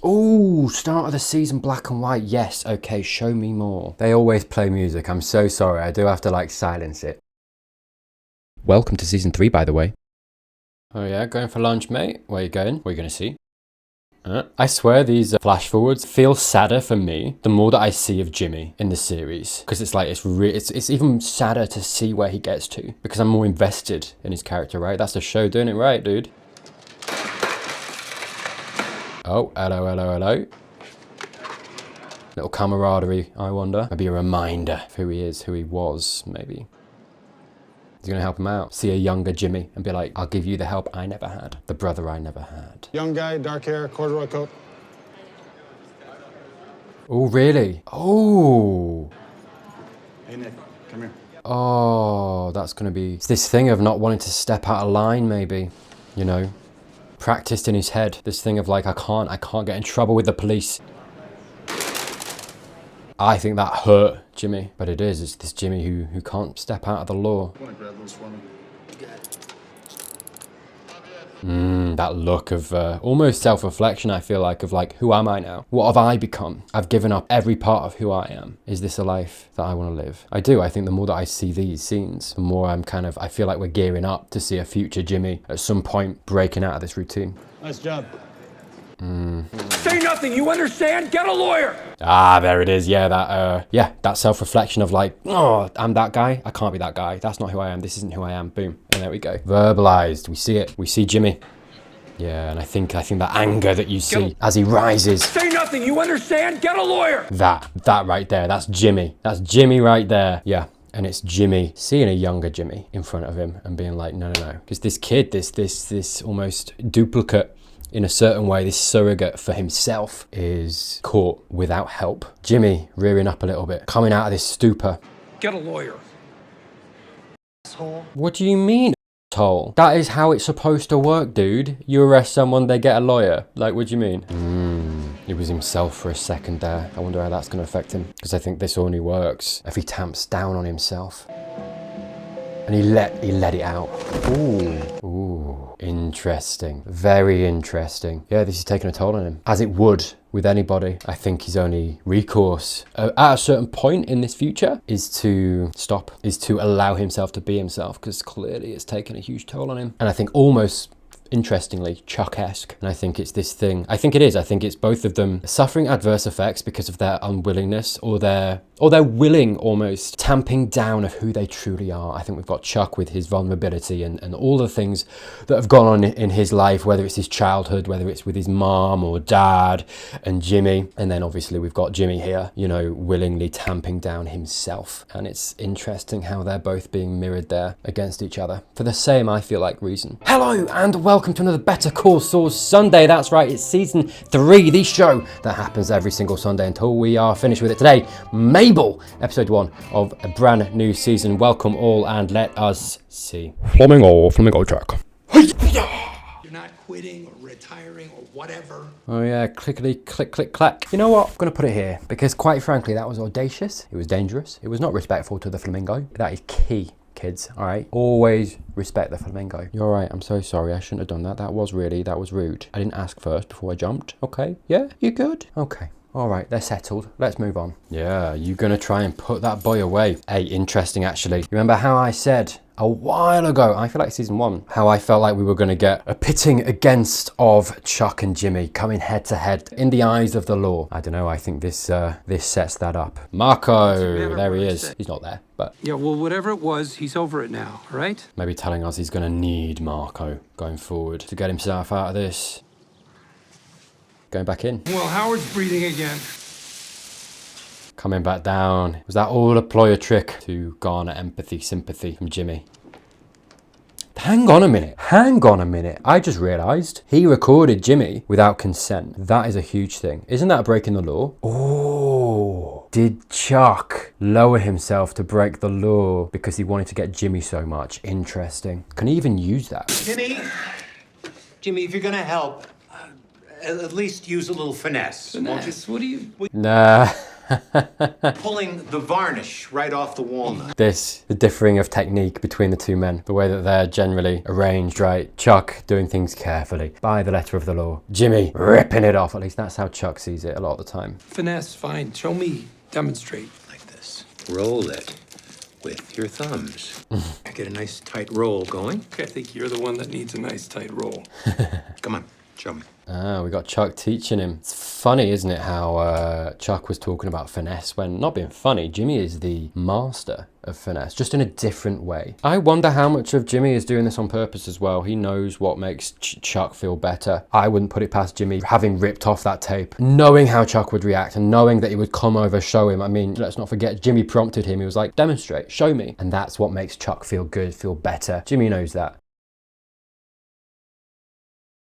Ooh, start of the season, black and white. Yes, okay, show me more. They always play music. I'm so sorry. I do have to like silence it. Welcome to season 3, by the way. Oh yeah, going for lunch, mate? Where you going? What are you gonna see? I swear these flash forwards feel sadder for me the more that I see of Jimmy in the series, because it's like it's even sadder to see where he gets to because I'm more invested in his character, right? That's the show doing it right, dude. Oh, hello, hello, hello. Little camaraderie, I wonder. Maybe a reminder of who he is, who he was, maybe. He's gonna help him out. See a younger Jimmy and be like, I'll give you the help I never had. The brother I never had. Young guy, dark hair, corduroy coat. Oh, really? Oh. Hey, Nick, come here. Oh, that's gonna be... It's this thing of not wanting to step out of line, maybe. You know? Practiced in his head. This thing of like, I can't get in trouble with the police. I think that hurt Jimmy, but it's this Jimmy who can't step out of the law. Want to grab those for me? That look of almost self-reflection, I feel like, of like, who am I now? What have I become? I've given up every part of who I am. Is this a life that I want to live? I do. I think the more that I see these scenes, the more I feel like we're gearing up to see a future Jimmy at some point breaking out of this routine. Nice job. Say nothing, you understand? Get a lawyer! Ah, there it is. Yeah, that self-reflection of like, oh, I'm that guy. I can't be that guy. That's not who I am. This isn't who I am. Boom. And there we go. Verbalized. We see it. We see Jimmy. Yeah, and I think that anger that you see as he rises. Say nothing, you understand? Get a lawyer! That right there. That's Jimmy. That's Jimmy right there. Yeah. And it's Jimmy seeing a younger Jimmy in front of him and being like, no. Because this kid, this almost duplicate in a certain way, this surrogate for himself is caught without help. Jimmy rearing up a little bit, coming out of this stupor. Get a lawyer. What do you mean, asshole? That is how it's supposed to work, dude. You arrest someone, they get a lawyer. Like, what do you mean? He was himself for a second there. I wonder how that's going to affect him. Because I think this only works if he tamps down on himself. And he let it out. Ooh, interesting. Very interesting. Yeah, this is taking a toll on him. As it would with anybody. I think his only recourse at a certain point in this future is to stop, is to allow himself to be himself, because clearly it's taken a huge toll on him. And I think almost, interestingly, Chuck-esque. And I think it's this thing. I think it's both of them suffering adverse effects because of their unwillingness or their willing almost tamping down of who they truly are. I think we've got Chuck with his vulnerability and all the things that have gone on in his life, whether it's his childhood, whether it's with his mom or dad, and Jimmy. And then obviously we've got Jimmy here, you know, willingly tamping down himself. And it's interesting how they're both being mirrored there against each other for the same, I feel like, reason. Hello and welcome to another Better Call Saul Sunday. That's right, it's season 3, the show that happens every single Sunday until we are finished with it today. Mabel, episode 1 of a brand new season. Welcome all and let us see. Flamingo track. You're not quitting or retiring or whatever. Oh yeah, clickety click click clack. You know what? I'm gonna put it here because quite frankly that was audacious. It was dangerous. It was not respectful to the flamingo. That is key, kids. All right, always respect the flamingo. You're right. I'm so sorry. I shouldn't have done that. That was rude. I didn't ask first before I jumped. Okay. Yeah. You good? Okay. All right, they're settled. Let's move on. Yeah, you gonna try and put that boy away? Hey, interesting actually. Remember how I said a while ago, I feel like season 1, how I felt like we were gonna get a pitting against of Chuck and Jimmy coming head to head in the eyes of the law. I don't know, I think this sets that up. Marco, there he is. He's not there, but... Yeah, well, whatever it was, he's over it now, all right? Maybe telling us he's gonna need Marco going forward to get himself out of this. Going back in. Well, Howard's breathing again. Coming back down. Was that all a ploy, a trick to garner empathy, sympathy from Jimmy? Hang on a minute. I just realised he recorded Jimmy without consent. That is a huge thing. Isn't that breaking the law? Oh, did Chuck lower himself to break the law because he wanted to get Jimmy so much? Interesting. Can he even use that? Jimmy, if you're gonna help, at least use a little finesse. Finesse? What do you... Nah. Pulling the varnish right off the walnut. The differing of technique between the two men, the way that they're generally arranged, right? Chuck doing things carefully, by the letter of the law. Jimmy ripping it off, at least that's how Chuck sees it a lot of the time. Finesse, fine. Show me. Demonstrate. Like this. Roll it with your thumbs. Get a nice tight roll going. I think you're the one that needs a nice tight roll. Come on, show me. Ah, we got Chuck teaching him. It's funny, isn't it, how Chuck was talking about finesse when, not being funny, Jimmy is the master of finesse, just in a different way. I wonder how much of Jimmy is doing this on purpose as well. He knows what makes Chuck feel better. I wouldn't put it past Jimmy, having ripped off that tape, knowing how Chuck would react and knowing that he would come over, show him. I mean, let's not forget, Jimmy prompted him. He was like, demonstrate, show me. And that's what makes Chuck feel good, feel better. Jimmy knows that.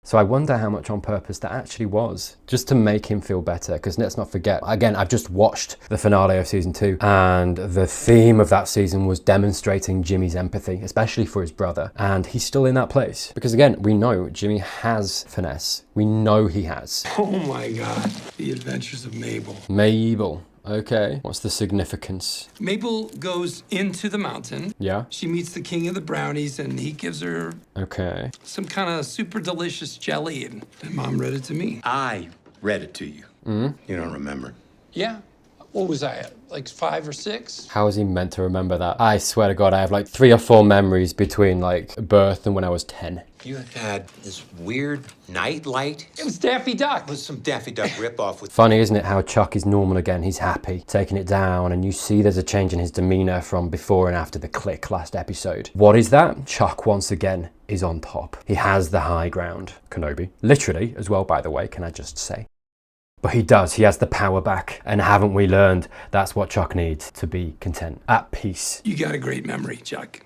So I wonder how much on purpose that actually was, just to make him feel better. Because let's not forget, again, I've just watched the finale of season 2, and the theme of that season was demonstrating Jimmy's empathy, especially for his brother. And he's still in that place. Because again, we know Jimmy has finesse. We know he has. Oh my God. The Adventures of Mabel. Mabel. Okay. What's the significance? Mabel goes into the mountain. Yeah. She meets the king of the brownies, and he gives her Okay. some kind of super delicious jelly, and Mom read it to me. I read it to you. You don't remember. Yeah. What was I at? Like 5 or 6? How is he meant to remember that? I swear to God, I have like 3 or 4 memories between like birth and when I was 10. You had this weird night light. It was Daffy Duck. It was some Daffy Duck ripoff with. Funny, isn't it, how Chuck is normal again? He's happy, taking it down, and you see there's a change in his demeanor from before and after the click last episode. What is that? Chuck, once again, is on top. He has the high ground. Kenobi. Literally, as well, by the way, can I just say? But he does, he has the power back. And haven't we learned that's what Chuck needs to be content, at peace. You got a great memory, Chuck.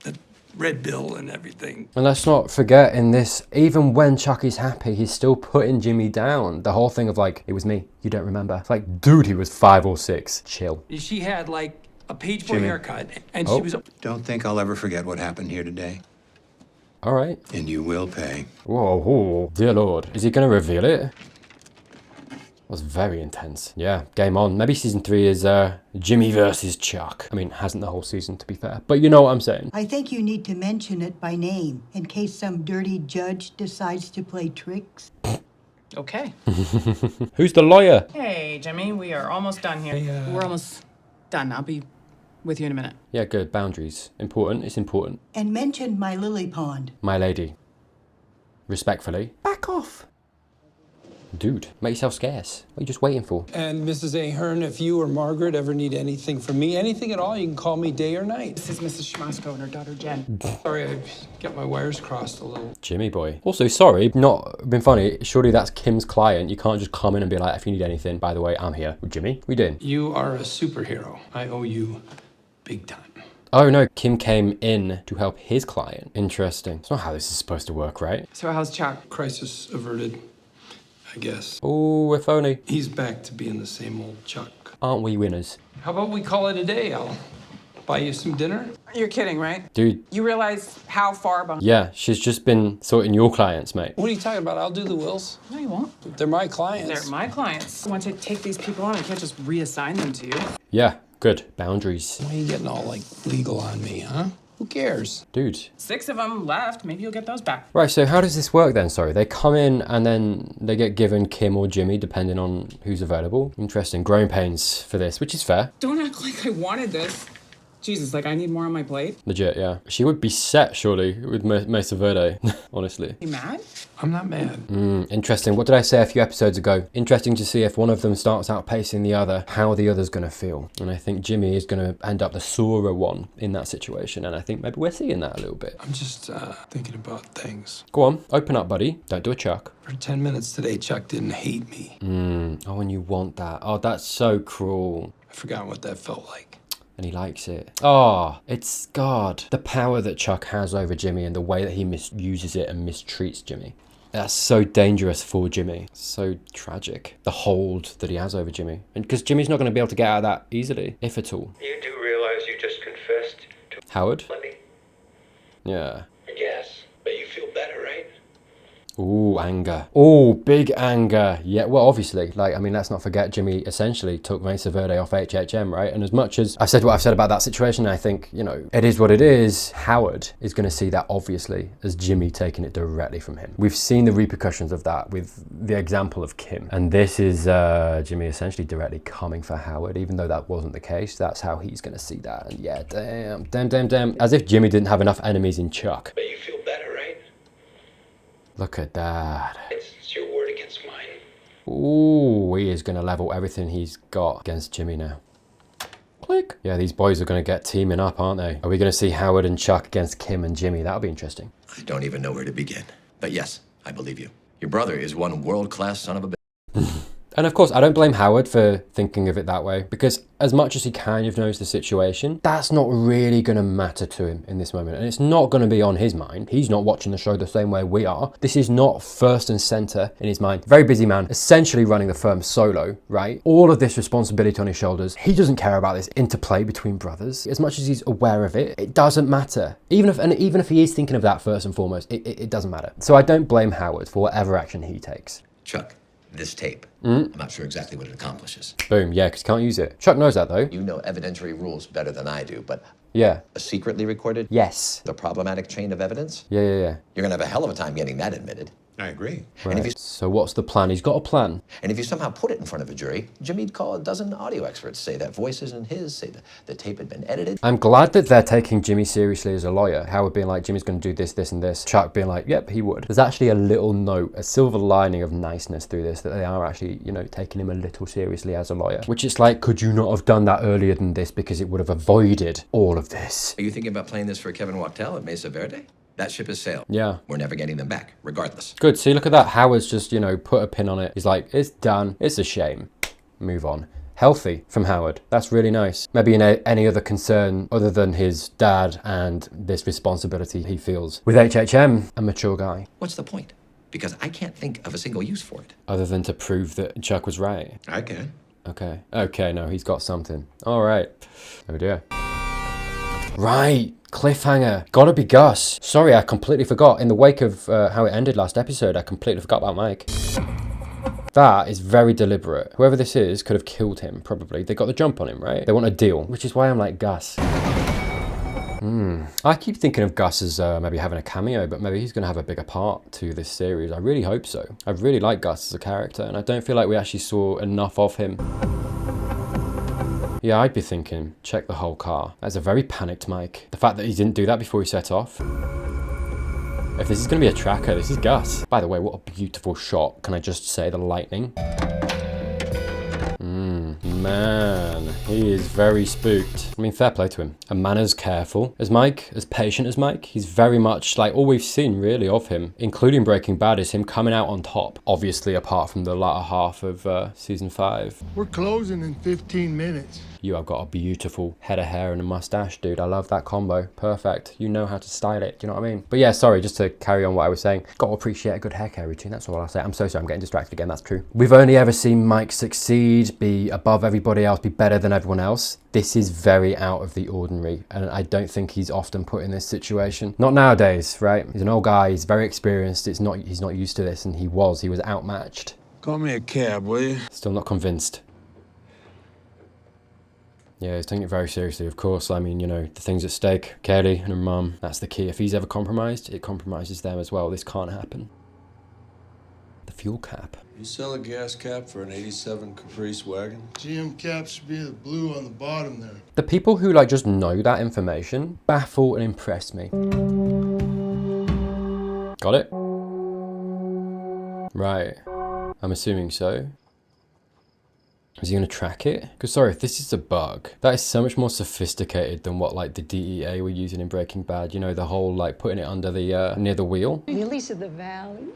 The red bill and everything. And let's not forget in this, even when Chuck is happy, he's still putting Jimmy down. The whole thing of like, it was me, you don't remember. It's like, dude, he was 5 or 6, chill. She had like a page boy Jimmy. haircut, and Oh. she was. Don't think I'll ever forget what happened here today. All right. And you will pay. Whoa, whoa, dear Lord. Is he gonna reveal it? Was very intense. Yeah, game on. Maybe season 3 is Jimmy versus Chuck. I mean, hasn't the whole season, to be fair. But you know what I'm saying. I think you need to mention it by name in case some dirty judge decides to play tricks. Okay. Who's the lawyer? Hey, Jimmy, we are almost done here. We're almost done. I'll be with you in a minute. Yeah, good. Boundaries. Important. It's important. And mention my lily pond. My lady. Respectfully. Back off. Dude, make yourself scarce. What are you just waiting for? And Mrs. Ahern, if you or Margaret ever need anything from me, anything at all, you can call me day or night. This is Mrs. Schmasko and her daughter, Jen. Sorry, I got my wires crossed a little. Jimmy boy. Also, sorry, not been funny. Surely that's Kim's client. You can't just come in and be like, if you need anything, by the way, I'm here. Jimmy, what are you doing? You are a superhero. I owe you big time. Oh no, Kim came in to help his client. Interesting. It's not how this is supposed to work, right? So how's Chuck? Crisis averted, I guess. Oh, if only. He's back to being the same old Chuck. Aren't we winners? How about we call it a day? I'll buy you some dinner. You're kidding, right? Dude, You realize how far behind? yeah, she's just been sorting your clients, mate. What are you talking about? I'll do the wills. No, you won't. They're my clients. They're my clients. Once I take these people on, I can't just reassign them to you. Yeah, good. Boundaries. Why are you getting all, like, legal on me, huh? Who cares? Dude. 6 of them left. Maybe you'll get those back. Right, so how does this work then? Sorry, they come in and then they get given Kim or Jimmy, depending on who's available. Interesting. Growing pains for this, which is fair. Don't act like I wanted this. Jesus, like I need more on my plate. Legit, yeah. She would be set, surely, with Mesa Verde, honestly. You mad? I'm not mad. Interesting. What did I say a few episodes ago? Interesting to see if one of them starts outpacing the other, how the other's going to feel. And I think Jimmy is going to end up the sorer one in that situation. And I think maybe we're seeing that a little bit. I'm just thinking about things. Go on, open up, buddy. Don't do a Chuck. For 10 minutes today, Chuck didn't hate me. Oh, and you want that. Oh, that's so cruel. I forgot what that felt like. And he likes it. Oh, it's God. The power that Chuck has over Jimmy and the way that he misuses it and mistreats Jimmy. That's so dangerous for Jimmy. So tragic. The hold that he has over Jimmy. And because Jimmy's not going to be able to get out of that easily, if at all. You do realize you just confessed to Howard? Lenny? Yeah. Yes, but you feel better, right? Ooh, anger. Ooh, big anger. Yeah, well, obviously, like, I mean, let's not forget Jimmy essentially took Mesa Verde off HHM, right? And as much as I've said what I've said about that situation, I think, you know, it is what it is. Howard is going to see that, obviously, as Jimmy taking it directly from him. We've seen the repercussions of that with the example of Kim. And this is Jimmy essentially directly coming for Howard, even though that wasn't the case. That's how he's going to see that. And yeah, damn. As if Jimmy didn't have enough enemies in Chuck. But you feel better, right? Look at that. It's your word against mine. Ooh, he is going to level everything he's got against Jimmy now. Click. Yeah, these boys are going to get teaming up, aren't they? Are we going to see Howard and Chuck against Kim and Jimmy? That'll be interesting. I don't even know where to begin. But yes, I believe you. Your brother is one world-class son of a bitch. And of course, I don't blame Howard for thinking of it that way, because as much as he kind of knows the situation, that's not really going to matter to him in this moment. And it's not going to be on his mind. He's not watching the show the same way we are. This is not first and center in his mind. Very busy man, essentially running the firm solo, right? All of this responsibility on his shoulders. He doesn't care about this interplay between brothers. As much as he's aware of it, it doesn't matter. Even if he is thinking of that first and foremost, it doesn't matter. So I don't blame Howard for whatever action he takes. Chuck, this tape. I'm not sure exactly what it accomplishes. Boom, yeah, because you can't use it. Chuck knows that though. You know evidentiary rules better than I do, but Yeah. a secretly recorded? Yes. The problematic chain of evidence? Yeah. You're gonna have a hell of a time getting that admitted. I agree. And if you, Right. So what's the plan? He's got a plan. and if you somehow put it in front of a jury, Jimmy'd call a dozen audio experts, say that voice isn't his, say that the tape had been edited. I'm glad that they're taking Jimmy seriously as a lawyer. Howard being like, Jimmy's going to do this, this, and this. Chuck being like, yep, he would. There's actually a little note, a silver lining of niceness through this, that they are actually, you know, taking him a little seriously as a lawyer. Which it's like, could you not have done that earlier than this, because it would have avoided all of this? Are you thinking about playing this for Kevin Wachtel at Mesa Verde? That ship has sailed. Yeah. We're never getting them back, regardless. Good. See, look at that. Howard's just, you know, put a pin on it. He's like, it's done. It's a shame. Move on. Healthy from Howard. That's really nice. Maybe any other concern other than his dad and this responsibility he feels. With HHM, a mature guy. What's the point? Because I can't think of a single use for it. Other than to prove that Chuck was right. I can. Okay, no, he's got something. All right. Oh dear. Right. Cliffhanger. Gotta be Gus. Sorry, I completely forgot. In the wake of how it ended last episode, I completely forgot about Mike. That is very deliberate. Whoever this is could have killed him, probably. They got the jump on him, right? They want a deal, which is why I'm like, Gus. I keep thinking of Gus as maybe having a cameo, but maybe he's going to have a bigger part to this series. I really hope so. I really like Gus as a character, and I don't feel like we actually saw enough of him. Yeah, I'd be thinking, check the whole car. That's a very panicked Mike. The fact that he didn't do that before he set off. If this is going to be a tracker, this is Gus. By the way, what a beautiful shot. Can I just say the lightning? Man, he is very spooked. I mean, fair play to him. A man as careful as Mike, as patient as Mike. He's very much like all we've seen really of him, including Breaking Bad, is him coming out on top. Obviously, apart from the latter half of season 5. We're closing in 15 minutes. You have got a beautiful head of hair and a mustache, dude. I love that combo. Perfect. You know how to style it. Do you know what I mean? But yeah, sorry, just to carry on what I was saying. Got to appreciate a good hair care routine. That's all I'll say. I'm so sorry. I'm getting distracted again. That's true. We've only ever seen Mike succeed, be above everybody else, be better than everyone else. This is very out of the ordinary, and I don't think he's often put in this situation. Not nowadays, right? He's an old guy. He's very experienced. He's not used to this, and he was outmatched. Call me a cab, will you? Still not convinced. Yeah, he's taking it very seriously, of course. I mean, you know, the things at stake. Kelly and her mum, that's the key. If he's ever compromised, it compromises them as well. This can't happen. The fuel cap. You sell a gas cap for an 87 Caprice wagon? GM cap should be the blue on the bottom there. The people who, like, just know that information baffle and impress me. Got it? Right. I'm assuming so. Is he going to track it? Because, sorry, if this is a bug, that is so much more sophisticated than what, like, the DEA were using in Breaking Bad. You know, the whole, like, putting it under the, near the wheel. Lilies of the valley.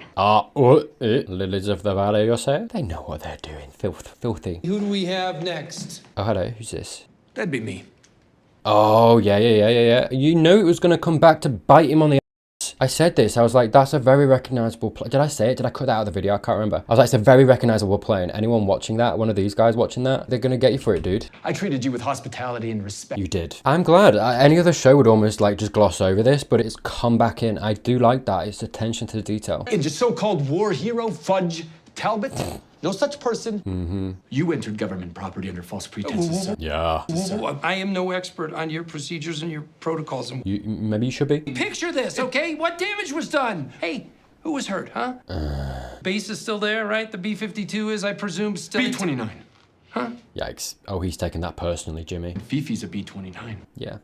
Lilies of the valley, you say? They know what they're doing. Filthy. Who do we have next? Oh, hello. Who's this? That'd be me. Oh, yeah. You know it was going to come back to bite him on the ass. I said this. I was like, that's a very recognizable play. Did I say it? Did I cut that out of the video? I can't remember. I was like, it's a very recognizable play. And anyone watching that, one of these guys watching that, they're going to get you for it, dude. I treated you with hospitality and respect. You did. I'm glad. Any other show would almost like just gloss over this, but it's come back in. I do like that. It's attention to the detail. And your so-called war hero, Fudge Talbot? No such person. You entered government property under false pretenses, sir. Yeah. I am no expert on your procedures and your protocols. And Maybe you should be. picture this, okay? What damage was done? Hey, who was hurt, huh? Base is still there, right? The B-52 is, I presume, still... B-29. Huh? Yikes. Oh, he's taking that personally, Jimmy. Fifi's a B-29. Yeah.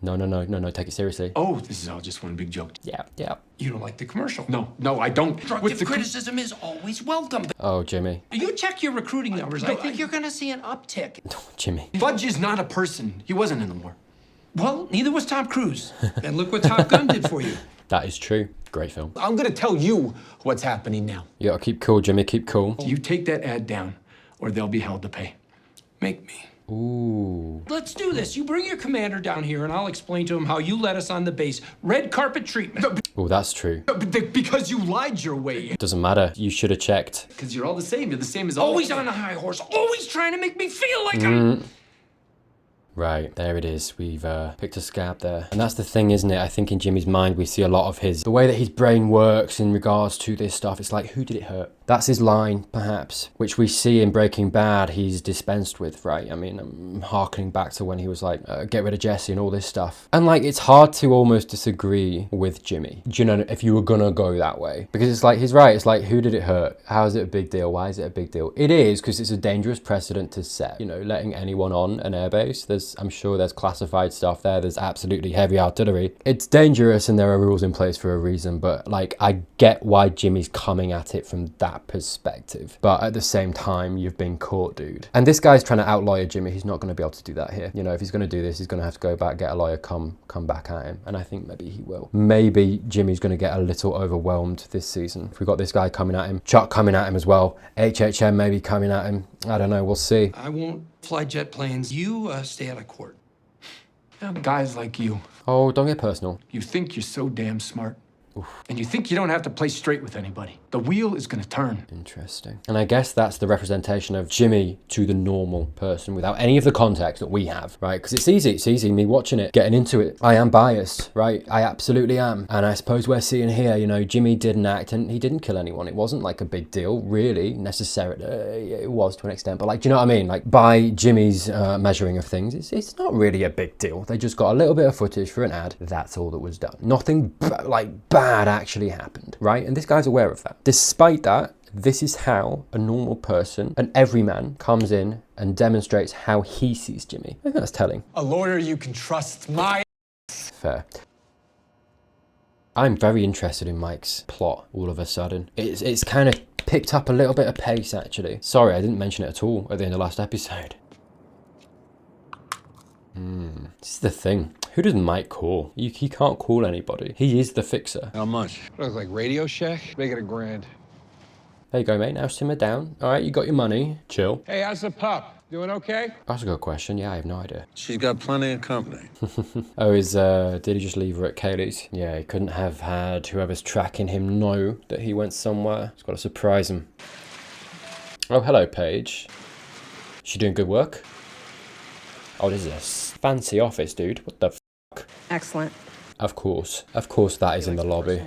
No, take it seriously. Oh, this is all just one big joke. Yeah. You don't like the commercial? No, I don't. Constructive criticism is always welcome. Oh, Jimmy. You check your recruiting numbers. I think you're gonna see an uptick. Jimmy. Fudge is not a person. He wasn't in the war. Well, neither was Tom Cruise. And look what Top Gun did for you. That is true. Great film. I'm gonna tell you what's happening now. You gotta keep cool, Jimmy. Keep cool. You take that ad down, or they'll be held to pay. Make me. Ooh. Let's do this. You bring your commander down here and I'll explain to him how you let us on the base. Red carpet treatment. Oh, that's true. Because you lied your way. Doesn't matter. You should have checked. Because you're all the same. You're the same as all. Always on a high horse. Always trying to make me feel like I'm... Right, there it is. We've picked a scab there. And that's the thing, isn't it? I think in Jimmy's mind, we see a lot of the way that his brain works in regards to this stuff. It's like, who did it hurt? That's his line, perhaps, which we see in Breaking Bad he's dispensed with, right? I mean, I'm harkening back to when he was like, get rid of Jesse and all this stuff. And like, it's hard to almost disagree with Jimmy, do you know, if you were gonna go that way. Because it's like, he's right. It's like, who did it hurt? How is it a big deal? Why is it a big deal? It is, because it's a dangerous precedent to set, you know, letting anyone on an airbase. I'm sure there's classified stuff there. There's absolutely heavy artillery. It's dangerous and there are rules in place for a reason, but like, I get why Jimmy's coming at it from that perspective. But at the same time, you've been caught, dude. And this guy's trying to out-lawyer Jimmy. He's not going to be able to do that here. You know, if he's going to do this, he's going to have to go back, get a lawyer, come back at him. And I think maybe he will. Maybe Jimmy's going to get a little overwhelmed this season. If we've got this guy coming at him, Chuck coming at him as well, HHM maybe coming at him. I don't know. We'll see. I won't fly jet planes. You stay out of court. Guys like you. Oh, don't get personal. You think you're so damn smart. And you think you don't have to play straight with anybody. The wheel is gonna turn. Interesting. And I guess that's the representation of Jimmy to the normal person without any of the context that we have, right? Because it's easy, me watching it, getting into it. I am biased, right? I absolutely am. And I suppose we're seeing here, you know, Jimmy did an act and he didn't kill anyone. It wasn't like a big deal, really, necessarily. It was to an extent, but like, do you know what I mean? Like, by Jimmy's measuring of things, it's not really a big deal. They just got a little bit of footage for an ad. That's all that was done. Nothing bad actually happened, right? And this guy's aware of that. Despite that, this is how a normal person, an everyman, comes in and demonstrates how he sees Jimmy. I think that's telling. A lawyer you can trust my... Fair. I'm very interested in Mike's plot all of a sudden. It's kind of picked up a little bit of pace, actually. Sorry, I didn't mention it at all at the end of last episode. This is the thing. Who does Mike call? He can't call anybody. He is the fixer. How much? Looks like Radio Shack. Make it $1,000. There you go, mate. Now simmer down. All right, you got your money. Chill. Hey, how's the pup? Doing okay? That's a good question. Yeah, I have no idea. She's got plenty of company. Oh, did he just leave her at Kaylee's? Yeah, he couldn't have had whoever's tracking him know that he went somewhere. He's got to surprise him. Oh, hello, Paige. She doing good work? Oh, this is a fancy office, dude. What the f***? Excellent. Of course that is in the lobby.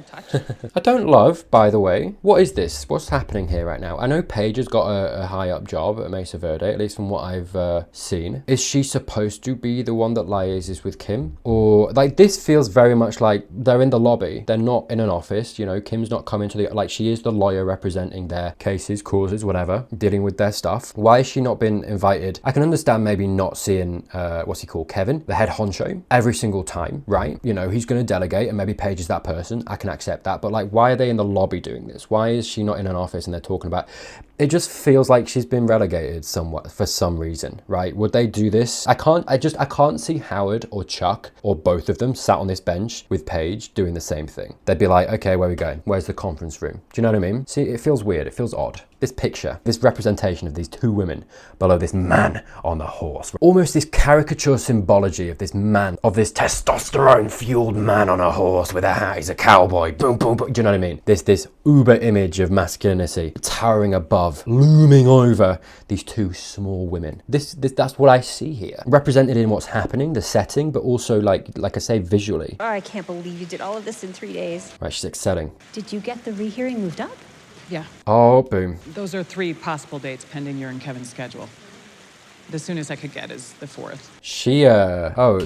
I don't love, by the way, what is this? What's happening here right now? I know Paige has got a high up job at Mesa Verde, at least from what I've seen. Is she supposed to be the one that liaises with Kim? Or, like, this feels very much like they're in the lobby. They're not in an office, you know, Kim's not coming to the, like, she is the lawyer representing their cases, causes, whatever, dealing with their stuff. Why has she not been invited? I can understand maybe not seeing, what's he called, Kevin, the head honcho, every single time, right? You know, he's going to delegate and maybe Paige is that person. I can accept that. But like, why are they in the lobby doing this? Why is she not in an office and they're talking about... It just feels like she's been relegated somewhat for some reason, right? Would they do this? I can't see Howard or Chuck or both of them sat on this bench with Paige doing the same thing. They'd be like, okay, where are we going? Where's the conference room? Do you know what I mean? See, it feels weird. It feels odd. This picture, this representation of these two women below this man on the horse. Almost this caricature symbology of this man, of this testosterone-fueled old man on a horse with a hat. He's a cowboy. Boom, boom, boom. Do you know what I mean? This uber image of masculinity towering above, looming over these two small women. That's what I see here, represented in what's happening, the setting, but also like I say, visually. Oh, I can't believe you did all of this in 3 days. Right, she's excelling. Did you get the rehearing moved up? Yeah. Oh, boom. Those are 3 possible dates pending your and Kevin's schedule. The soonest I could get is the 4th.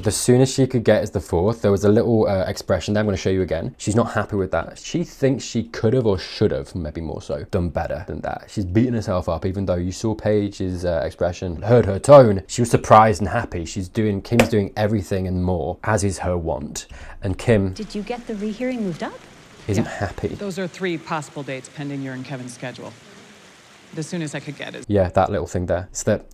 The soonest she could get is the 4th. There was a little expression there I'm going to show you again. She's not happy with that. She thinks she could have or should have, maybe more so, done better than that. She's beating herself up, even though you saw Paige's expression, heard her tone. She was surprised and happy. Kim's doing everything and more, as is her want. And Kim... Did you get the rehearing moved up? Isn't happy. Those are 3 possible dates pending your and Kevin's schedule. The soonest I could get is... Yeah, that little thing there. It's that,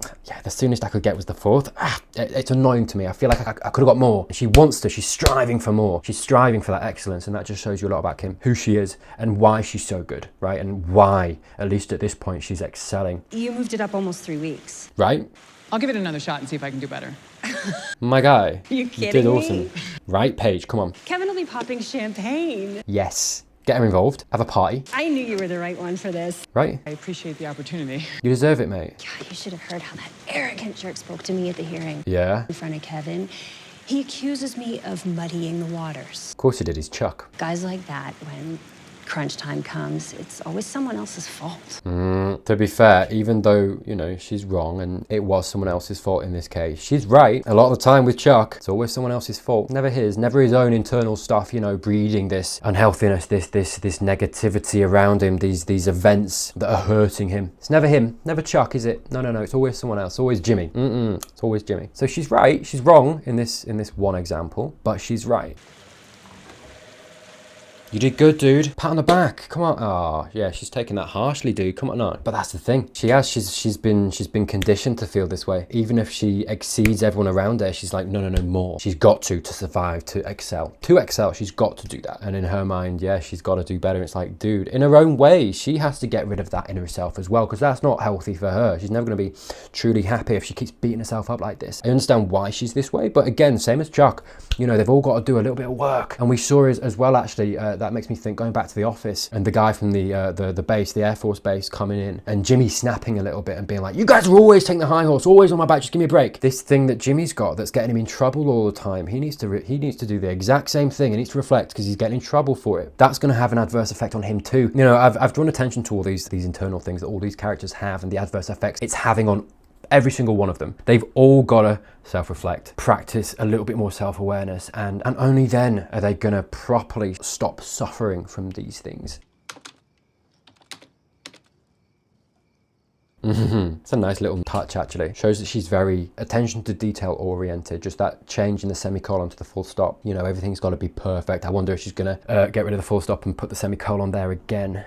the soonest I could get was the 4th. It's annoying to me. I feel like I could have got more. She wants to. She's striving for more. She's striving for that excellence, and that just shows you a lot about Kim, who she is, and why she's so good, right? And why, at least at this point, she's excelling. You moved it up almost 3 weeks. Right? I'll give it another shot and see if I can do better. My guy. You kidding You did awesome. me? Right, Paige, come on. Kevin will be popping champagne. Yes. Get her involved. Have a party. I knew you were the right one for this. Right? I appreciate the opportunity. You deserve it, mate. God, you should have heard how that arrogant jerk spoke to me at the hearing. Yeah? In front of Kevin. He accuses me of muddying the waters. Of course he did. He's Chuck. Guys like that, when crunch time comes, it's always someone else's fault. To be fair, even though, she's wrong and it was someone else's fault in this case, she's right. A lot of the time with Chuck, it's always someone else's fault. Never his. Never his own internal stuff, breeding this unhealthiness, this negativity around him, these events that are hurting him. It's never him. Never Chuck, is it? No. It's always someone else. It's always Jimmy. It's always Jimmy. So she's right. She's wrong in this one example, but she's right. You did good, dude. Pat on the back. Come on. Oh, yeah, she's taking that harshly, dude. Come on, no. But that's the thing. She's been conditioned to feel this way. Even if she exceeds everyone around her, she's like, no, more. She's got to survive, to excel. To excel, she's got to do that. And in her mind, she's got to do better. It's like, dude, in her own way, she has to get rid of that in herself as well, because that's not healthy for her. She's never going to be truly happy if she keeps beating herself up like this. I understand why she's this way, but again, same as Chuck, they've all got to do a little bit of work. And we saw it as well, actually, that makes me think, going back to The Office, and the guy from the base, the Air Force base, coming in, and Jimmy snapping a little bit and being like, you guys are always taking the high horse, always on my back, just give me a break. This thing that Jimmy's got that's getting him in trouble all the time, he needs to do the exact same thing. He needs to reflect, because he's getting in trouble for it. That's going to have an adverse effect on him too. I've drawn attention to all these internal things that all these characters have, and the adverse effects it's having on every single one of them. They've all got to self-reflect, practice a little bit more self-awareness, and only then are they going to properly stop suffering from these things. It's a nice little touch, actually. Shows that she's very attention to detail oriented. Just that change in the semicolon to the full stop. Everything's got to be perfect. I wonder if she's going to get rid of the full stop and put the semicolon there again.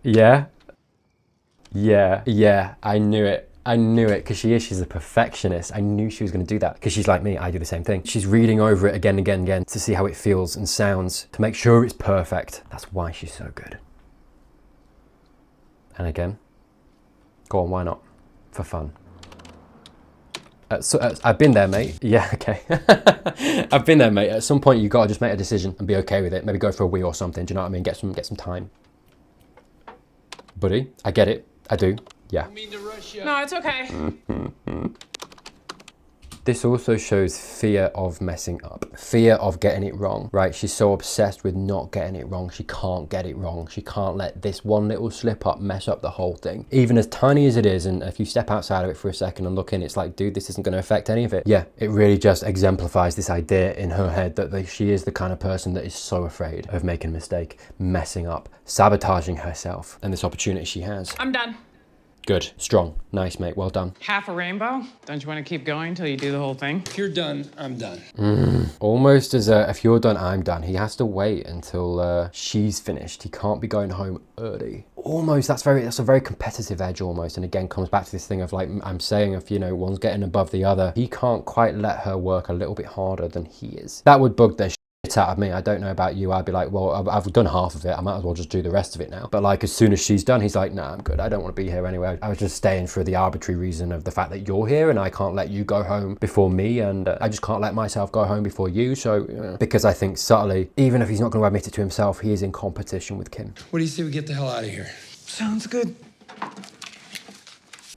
Yeah, I knew it. Because she's a perfectionist. I knew she was going to do that, because she's like me. I do the same thing. She's reading over it again and again to see how it feels and sounds, to make sure it's perfect. That's why she's so good. And again, go on, why not? For fun. I've been there, mate. Yeah, okay. I've been there, mate. At some point, you've got to just make a decision and be okay with it. Maybe go for a wee or something. Do you know what I mean? Get some time. Buddy, I get it. I do. Yeah. No, it's okay. This also shows fear of messing up, fear of getting it wrong, right? She's so obsessed with not getting it wrong. She can't get it wrong. She can't let this one little slip up mess up the whole thing. Even as tiny as it is, and if you step outside of it for a second and look in, it's like, dude, this isn't going to affect any of it. Yeah, it really just exemplifies this idea in her head that she is the kind of person that is so afraid of making a mistake, messing up, sabotaging herself, and this opportunity she has. I'm done. Good, strong, nice, mate, well done. Half a rainbow? Don't you want to keep going till you do the whole thing? If you're done, I'm done. Almost as if you're done, I'm done. He has to wait until she's finished. He can't be going home early. Almost, that's a very competitive edge almost. And again, comes back to this thing of like, I'm saying, if one's getting above the other, he can't quite let her work a little bit harder than he is. That would bug the shit shit out of me. I don't know about you. I'd be like, well, I've done half of it. I might as well just do the rest of it now. But like, as soon as she's done, he's like, nah, I'm good. I don't want to be here anyway. I was just staying for the arbitrary reason of the fact that you're here and I can't let you go home before me, and I just can't let myself go home before you. So because I think subtly, even if he's not going to admit it to himself, he is in competition with Kim. What do you say we get the hell out of here? Sounds good.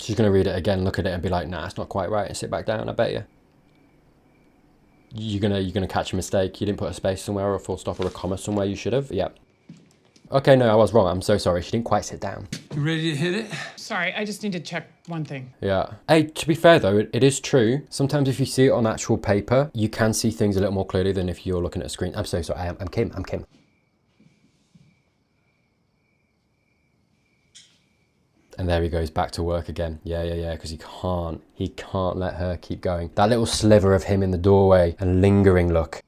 She's going to read it again, look at it and be like, nah, it's not quite right, and sit back down, I bet you. You're gonna catch a mistake. You didn't put a space somewhere or a full stop or a comma somewhere you should have. Yep. Okay, no, I was wrong. I'm so sorry. She didn't quite sit down. You ready to hit it? Sorry, I just need to check one thing. Yeah. Hey, to be fair though, it is true. Sometimes if you see it on actual paper, you can see things a little more clearly than if you're looking at a screen. I'm so sorry. I'm Kim. I'm Kim. And there he goes back to work again. Yeah, because he can't let her keep going. That little sliver of him in the doorway and lingering look,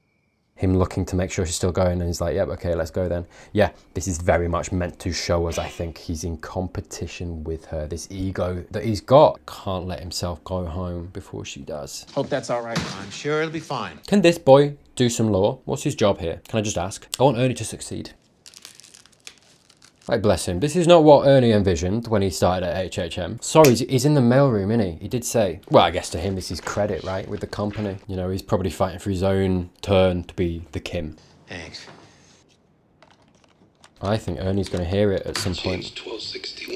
him looking to make sure she's still going, and he's like, yep, okay, let's go then. Yeah, this is very much meant to show us, I think, he's in competition with her. This ego that he's got, can't let himself go home before she does. Hope that's all right. I'm sure it'll be fine. Can this boy do some law? What's his job here? Can I just ask? I want Ernie to succeed. Like, bless him. This is not what Ernie envisioned when he started at HHM. Sorry, he's in the mailroom, isn't he? He did say. Well, I guess to him this is credit, right? With the company. You know, he's probably fighting for his own turn to be the Kim. Thanks. I think Ernie's going to hear it at some point.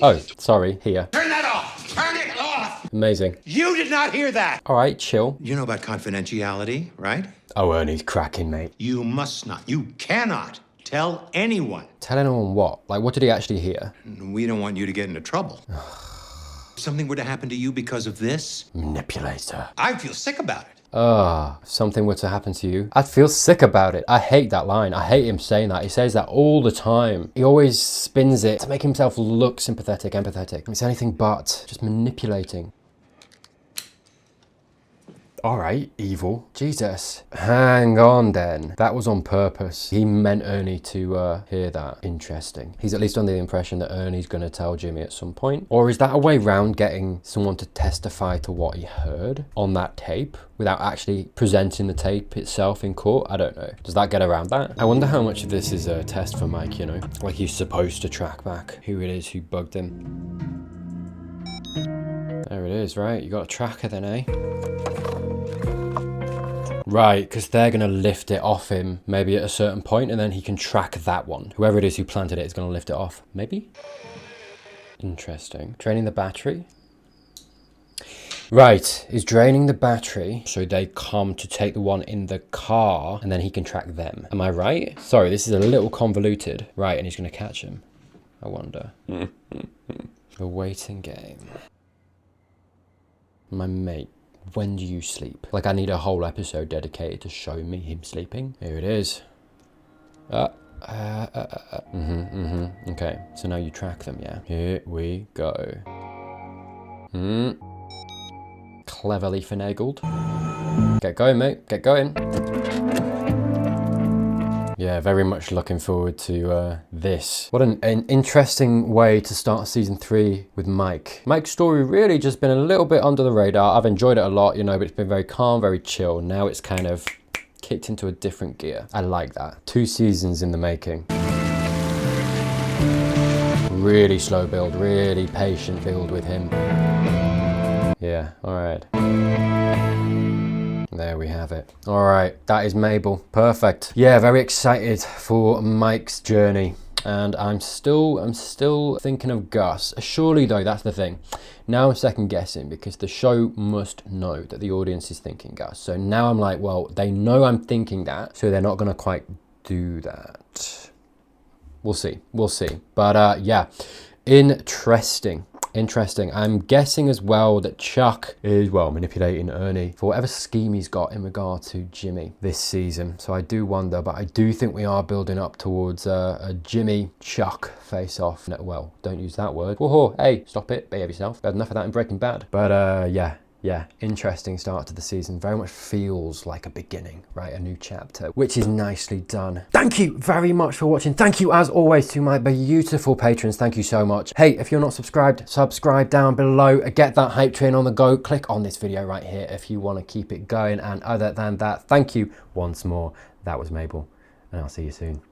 Oh, sorry. Here. Turn that off! Turn it off! Amazing. You did not hear that! All right, chill. You know about confidentiality, right? Oh, Ernie's cracking, mate. You must not, you cannot tell anyone. Tell anyone what? Like, what did he actually hear? We don't want you to get into trouble. If something were to happen to you because of this, Manipulator. I feel sick about it. If something were to happen to you, I'd feel sick about it. I hate that line. I hate him saying that. He says that all the time. He always spins it to make himself look sympathetic, empathetic. It's anything but just manipulating. All right, evil. Jesus. Hang on then. That was on purpose. He meant Ernie to hear that. Interesting. He's at least under the impression that Ernie's going to tell Jimmy at some point. Or is that a way round getting someone to testify to what he heard on that tape without actually presenting the tape itself in court? I don't know. Does that get around that? I wonder how much of this is a test for Mike, you know? Like he's supposed to track back who it is who bugged him. There it is, right? You got a tracker then, eh? Right, because they're going to lift it off him maybe at a certain point, and then he can track that one. Whoever it is who planted it is going to lift it off. Maybe? Interesting. Draining the battery? Right, he's draining the battery so they come to take the one in the car, and then he can track them. Am I right? Sorry, this is a little convoluted. Right, and he's going to catch him. I wonder. The waiting game. My mate. When do you sleep? Like, I need a whole episode dedicated to show me him sleeping. Here it is. Okay, so now you track them, yeah? Here we go. Cleverly finagled. Get going, mate. Get going. Yeah, very much looking forward to this. What an interesting way to start season 3 with Mike. Mike's story really just been a little bit under the radar. I've enjoyed it a lot, you know, but it's been very calm, very chill. Now it's kind of kicked into a different gear. I like that. 2 seasons in the making. Really slow build, really patient build with him. Yeah, all right. There we have it. All right, that is Mabel. Perfect. Yeah, very excited for Mike's journey. And I'm still thinking of Gus. Surely though, that's the thing. Now I'm second guessing because the show must know that the audience is thinking Gus. So now I'm like, well, they know I'm thinking that, so they're not gonna quite do that. We'll see, we'll see. But yeah, interesting. I'm guessing as well that Chuck is, well, manipulating Ernie for whatever scheme he's got in regard to Jimmy this season. So I do wonder, but I do think we are building up towards a Jimmy-Chuck face-off. No, well, don't use that word. Whoa, hey, stop it, behave yourself. We had enough of that in Breaking Bad. But yeah, interesting start to the season. Very much feels like a beginning, right? A new chapter, which is nicely done. Thank you very much for watching. Thank you, as always, to my beautiful patrons. Thank you so much. Hey, if you're not subscribed, subscribe down below. Get that hype train on the go. Click on this video right here if you want to keep it going. And other than that, thank you once more. That was Mabel. and I'll see you soon.